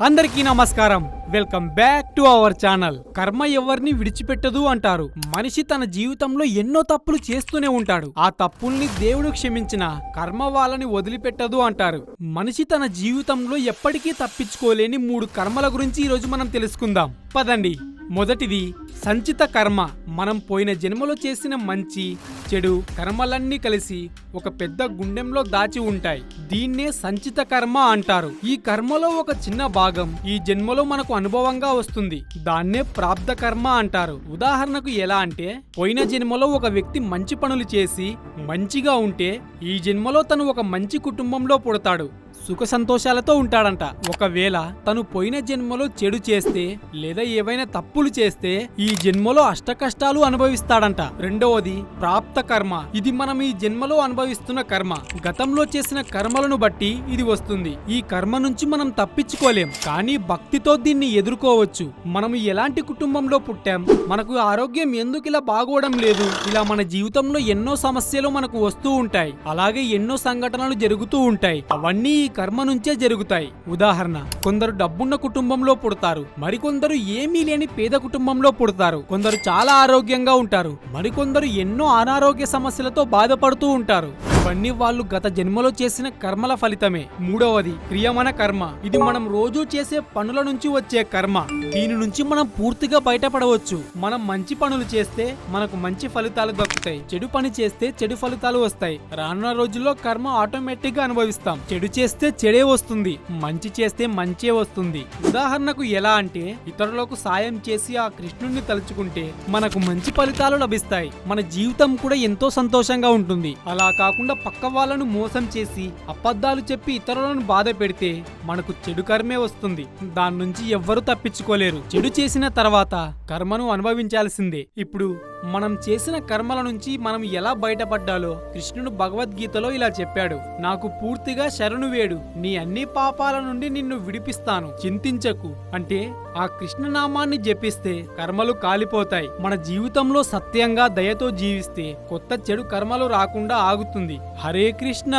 అందరికీ నమస్కారం. Welcome back to our channel. కర్మ ఎవరిని విడిచిపెట్టదు అంటారు. మనిషి తన జీవితంలో ఎన్నో తప్పులు చేస్తూనే ఉంటాడు. ఆ తప్పుల్ని దేవుడు క్షమించిన కర్మ వాళ్ళని వదిలిపెట్టదు అంటారు. మనిషి తన జీవితంలో ఎప్పటికీ తప్పించుకోలేని 3 కర్మల గురించి ఈరోజు మనం తెలుసుకుందాం. పదండి. మొదటిది సంచిత కర్మ. మనం పోయిన జన్మలో చేసిన మంచి చెడు కర్మలన్నీ కలిసి ఒక పెద్ద గుండెంలో దాచి ఉంటాయి. దీన్నే సంచిత కర్మ అంటారు. ఈ కర్మలో ఒక చిన్న భాగం ఈ జన్మలో మనకు అనుభవంగా వస్తుంది. దాన్నే ప్రాప్త కర్మ అంటారు. ఉదాహరణకు ఎలా అంటే, పోయిన జన్మలో ఒక వ్యక్తి మంచి పనులు చేసి మంచిగా ఉంటే ఈ జన్మలో తను ఒక మంచి కుటుంబంలో పుడతాడు, సుఖ సంతోషాలతో ఉంటాడంట. ఒకవేళ తను పోయిన జన్మలో చెడు చేస్తే లేదా ఏవైనా తప్పులు చేస్తే ఈ జన్మలో అష్టకష్టాలు అనుభవిస్తాడంట. రెండవది ప్రాప్త కర్మ. ఇది మనం ఈ జన్మలో అనుభవిస్తున్న కర్మ. గతంలో చేసిన కర్మలను బట్టి ఇది వస్తుంది. ఈ కర్మ నుంచి మనం తప్పించుకోలేం, కానీ భక్తితో దీన్ని ఎదుర్కోవచ్చు. మనం ఎలాంటి కుటుంబంలో పుట్టాం, మనకు ఆరోగ్యం ఎందుకు ఇలా బాగోవడం లేదు, ఇలా మన జీవితంలో ఎన్నో సమస్యలు మనకు వస్తూ ఉంటాయి. అలాగే ఎన్నో సంఘటనలు జరుగుతూ ఉంటాయి. అవన్నీ ఈ కర్మ నుంచే జరుగుతాయి. ఉదాహరణ, కొందరు డబ్బున్న కుటుంబంలో పుడతారు, మరికొందరు ఏమీ లేని పేద కుటుంబంలో పుడతారు. కొందరు చాలా ఆరోగ్యంగా ఉంటారు, మరికొందరు ఎన్నో అనారోగ్య సమస్యలతో బాధపడుతూ ఉంటారు. ఇవన్నీ వాళ్ళు గత జన్మలో చేసిన కర్మల ఫలితమే. మూడవది క్రియమన కర్మ. ఇది మనం రోజు చేసే పనుల నుంచి వచ్చే కర్మ. దీని నుంచి మనం పూర్తిగా బయటపడవచ్చు. మనం మంచి పనులు చేస్తే మనకు మంచి ఫలితాలు దక్కుతాయి, చెడు పని చేస్తే చెడు ఫలితాలు వస్తాయి. రానున్న రోజుల్లో కర్మ ఆటోమేటిక్ గా అనుభవిస్తాం. చెడు చేస్తే చెడే వస్తుంది, మంచి చేస్తే మంచే వస్తుంది. ఉదాహరణకు ఎలా అంటే, ఇతరులకు సాయం చేసి ఆ కృష్ణుణ్ణి తలుచుకుంటే మనకు మంచి ఫలితాలు లభిస్తాయి. మన జీవితం కూడా ఎంతో సంతోషంగా ఉంటుంది. అలా కాకుండా పక్క వాళ్ళను మోసం చేసి అబద్ధాలు చెప్పి ఇతరులను బాధ పెడితే మనకు చెడు కర్మే వస్తుంది. దాని నుంచి ఎవ్వరూ తప్పించుకోలేరు. చెడు చేసిన తర్వాత కర్మను అనుభవించాల్సిందే. ఇప్పుడు మనం చేసిన కర్మల నుంచి మనం ఎలా బయటపడ్డాలో కృష్ణుడు భగవద్గీతలో ఇలా చెప్పాడు. నాకు పూర్తిగా శరణు వేడు, నీ అన్ని పాపాల నుండి నిన్ను విడిపిస్తాను, చింతించకు. అంటే ఆ కృష్ణనామాన్ని జపిస్తే కర్మలు కాలిపోతాయి. మన జీవితంలో సత్యంగా దయతో జీవిస్తే కొత్త చెడు కర్మలు రాకుండా ఆగుతుంది. హరే కృష్ణ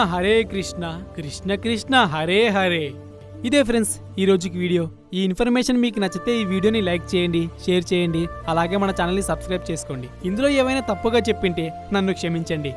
కృష్ణ కృష్ణ హరే హరే. ఇదే ఫ్రెండ్స్ ఈ రోజుకి వీడియో. ఈ ఇన్ఫర్మేషన్ మీకు నచ్చితే ఈ వీడియోని లైక్ చేయండి, షేర్ చేయండి, అలాగే మన ఛానల్ని సబ్స్క్రైబ్ చేసుకోండి. ఇందులో ఏమైనా తప్పుగా చెప్పింటే నన్ను క్షమించండి.